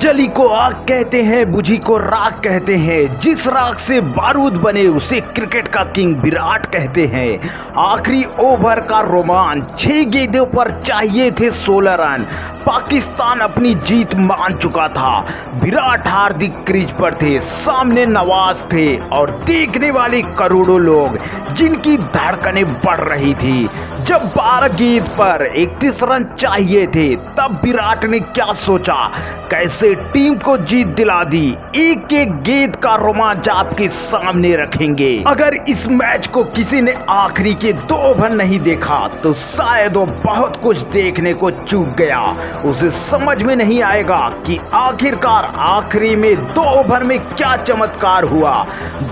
जली को आग कहते हैं, बुझी को राख कहते हैं, जिस राख से बारूद बने उसे क्रिकेट का किंग विराट कहते हैं। आखिरी ओवर का रोमांच, 6 गेंदों पर चाहिए थे 16 रन। पाकिस्तान अपनी जीत मान चुका था। विराट हार्दिक क्रीज पर थे, सामने नवाज थे और देखने वाले करोड़ों लोग जिनकी धड़कनें बढ़ रही थी। जब 12 गेंद पर 31 रन चाहिए थे तब विराट ने क्या सोचा, कैसे टीम को जीत दिला दी। एक एक गेंद का रोमांच आपके सामने रखेंगे। अगर इस मैच को किसी ने आखिरी के 2 ओवर नहीं देखा तो शायद वो बहुत कुछ देखने को चूक गया। उसे समझ में नहीं आएगा कि आखिरकार आखिरी में 2 ओवर में क्या चमत्कार हुआ।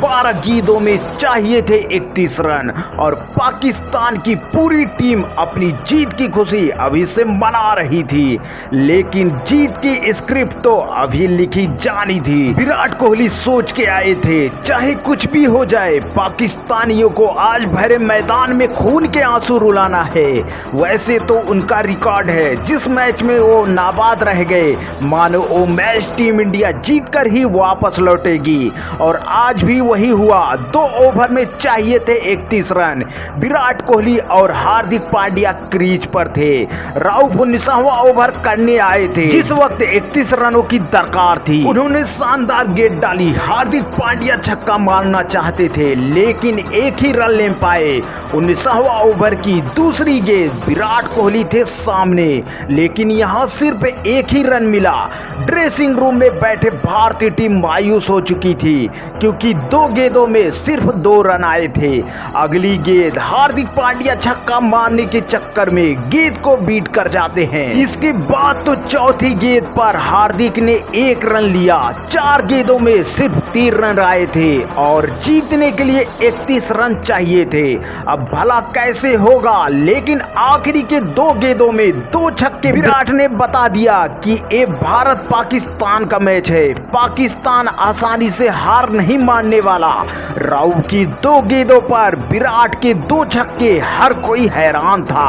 12 गेंदों में चाहिए थे 31 रन और पाकिस्तान की पूरी टीम अपनी जीत की खुशी अभी से मना रही थी, लेकिन जीत की स्क्रिप्ट तो अभी लिखी जानी थी। विराट कोहली सोच के आए थे, चाहे कुछ भी हो जाए पाकिस्तानियों को आज भरे मैदान में खून के आंसू रुलाना है। वैसे तो उनका रिकॉर्ड है, जिस मैच में वो नाबाद रह गए मानो वो मैच टीम इंडिया जीतकर ही वापस लौटेगी और आज भी वही हुआ। 2 ओवर में चाहिए थे 31 रन। विराट कोहली और हार्दिक पांड्या क्रीज पर थे। राउफ 19वां ओवर करने आए थे, जिस वक्त 31 रनों की दरकार थी। उन्होंने शानदार गेंद डाली। हार्दिक पांड्या छक्का मारना चाहते थे लेकिन एक ही रन ले पाए। 19वां ओवर की दूसरी गेंद, विराट कोहली थे सामने लेकिन यहां सिर्फ एक ही रन मिला। ड्रेसिंग रूम में बैठे भारतीय टीम मायूस हो चुकी थी क्योंकि 2 गेंदों में सिर्फ 2 रन आए थे। अगली गेंद हार्दिक पांड्या छक्का मारने के चक्कर में गेंद को बीट कर जाते हैं। इसके बाद तो चौथी गेंद पर हार्दिक ने 1 रन लिया। 4 गेंदों में सिर्फ 3 रन आए थे और जीतने के लिए 31 रन चाहिए थे। अब भला कैसे होगा, लेकिन आखिरी के 2 गेंदों में 2 छक्के विराट ने बता दिया कि ये भारत पाकिस्तान का मैच है। पाकिस्तान आसानी से हार नहीं मानने वाला। राउफ की 2 गेंदों पर विराट के 2 छक्के, हर कोई हैरान था।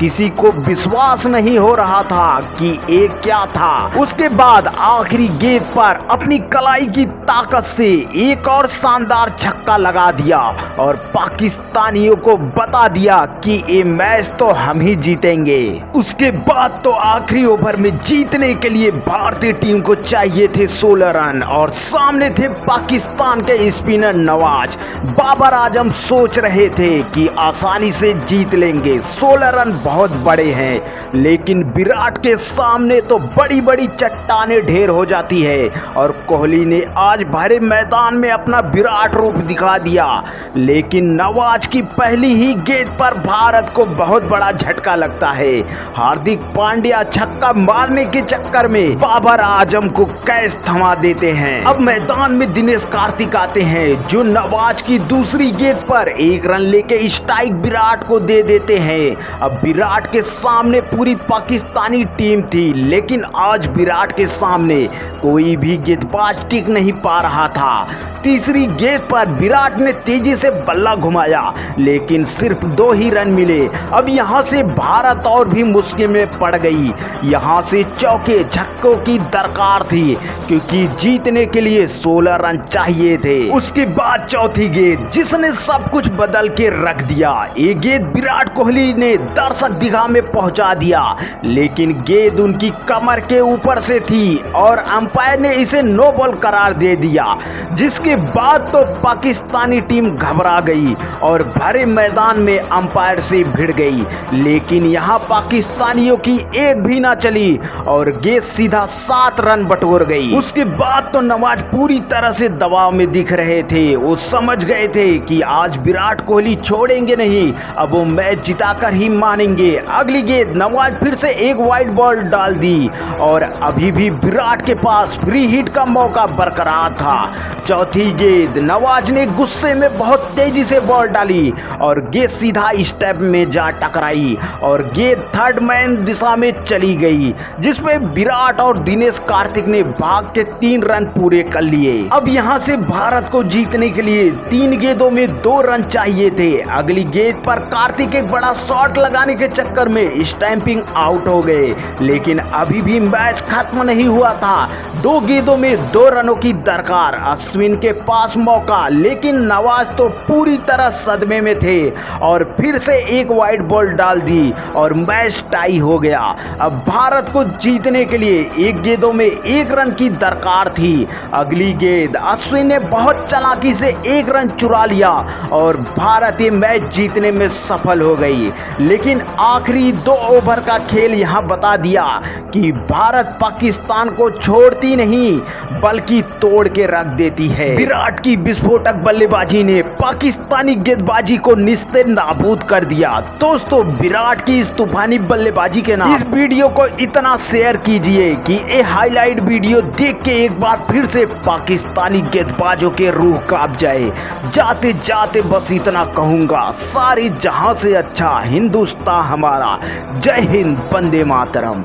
किसी को विश्वास नहीं हो रहा था कि ये क्या था। उसके बाद आखिरी गेंद पर अपनी कलाई की ताकत से एक और शानदार छक्का लगा दिया और पाकिस्तानियों को बता दिया कि ये मैच तो हम ही जीतेंगे। उसके बाद तो आखिरी ओवर में जीतने के लिए भारतीय टीम को चाहिए थे 16 रन और सामने थे पाकिस्तान के स्पिनर नवाज। बाबर आजम सोच रहे थे कि आसानी से जीत लेंगे, 16 रन बहुत बड़े हैं, लेकिन विराट के सामने तो बड़ी बड़ी चट्टानें ढेर हो जाती है और कोहली ने आज भरे मैदान में अपना विराट रूप दिखा दिया। लेकिन नवाज की पहली ही गेंद पर भारत को बहुत बड़ा झटका लगता है। हार्दिक पांड्या छक्का मारने के चक्कर में बाबर आजम को कैच थमा देते हैं। अब मैदान में दिनेश कार्तिक आते हैं जो नवाज की दूसरी गेंद पर 1 रन लेके स्ट्राइक विराट को दे देते हैं। अब विराट के सामने पूरी पाकिस्तानी टीम थी लेकिन आज विराट के सामने कोई भी गेंदबाज टिक नहीं पा रहा था। तीसरी गेंद पर विराट ने तेजी से बल्ला घुमाया लेकिन सिर्फ 2 ही रन मिले। अब यहां से भारत और भी मुश्किल में पड़ गई। यहां से चौके छक्कों की दरकार थी क्योंकि जीतने के लिए 16 रन चाहिए थे। उसके बाद चौथी गेंद जिसने सब कुछ बदल के रख दिया। ये गेंद विराट कोहली ने दर्शक दीघा में पहुंचा दिया लेकिन गेंद उनकी कमर के ऊपर से थी और अंपायर ने इसे नो बॉल करार दे दिया। जिसके बाद तो पाकिस्तानी टीम घबरा गई और भरे मैदान में अंपायर से भिड़ गई, लेकिन यहां पाकिस्तानियों की एक भी ना चली और गेंद सीधा 7 रन बटोर गई। उसके बाद तो नवाज पूरी तरह से दबाव में दिख रहे थे। वो समझ गए थे कि आज विराट कोहली छोड़ेंगे नहीं, अब वो मैच जिताकर ही मानेंगे। अगली गेंद नवाज फिर से एक वाइड बॉल डाल दी और अभी भी विराट के पास फ्री हिट का मौका बरकरार था। चौथी गेंद नवाज ने गुस्से में बहुत तेजी से बॉल डाली और गेंद सीधा स्टेप में जा टकराई और गेंद थर्ड मैन दिशा में चली गई, जिसमें विराट और दिनेश कार्तिक ने भाग के 3 रन पूरे कर लिए। अब यहां से भारत को जीतने के लिए 3 गेंदों में 2 रन चाहिए थे। अगली गेंद पर कार्तिक एक बड़ा शॉट लगाने के चक्कर में स्टैंपिंग आउट हो गए, लेकिन अभी भी मैच खत्म नहीं नहीं हुआ था। 2 गेंदों में 2 रनों की दरकार, अश्विन के पास मौका, लेकिन नवाज तो पूरी तरह सदमे में थे और फिर से एक वाइड बॉल डाल दी और मैच टाई हो गया। अब भारत को जीतने के लिए 1 गेंदों में 1 रन की दरकार थी। अगली गेंद अश्विन ने बहुत चालाकी से 1 रन चुरा लिया और भारत ये मैच जीतने में सफल हो गई। लेकिन आखिरी 2 ओवर का खेल यहां बता दिया कि भारत पाकिस्तान को छोड़ती नहीं बल्कि तोड़ के रख देती है। विराट की विस्फोटक बल्लेबाजी ने पाकिस्तानी गेंदबाजी को निस्ते नाबूद कर दिया। दोस्तों, विराट की इस तूफानी बल्लेबाजी के नाम इस वीडियो को इतना शेयर कीजिए कि ये हाईलाइट वीडियो देख के एक बार फिर से पाकिस्तानी गेंदबाजों के रूह कांप जाए। जाते जाते बस इतना कहूंगा, सारे जहां से अच्छा हिंदुस्तान हमारा। जय हिंद, वंदे मातरम।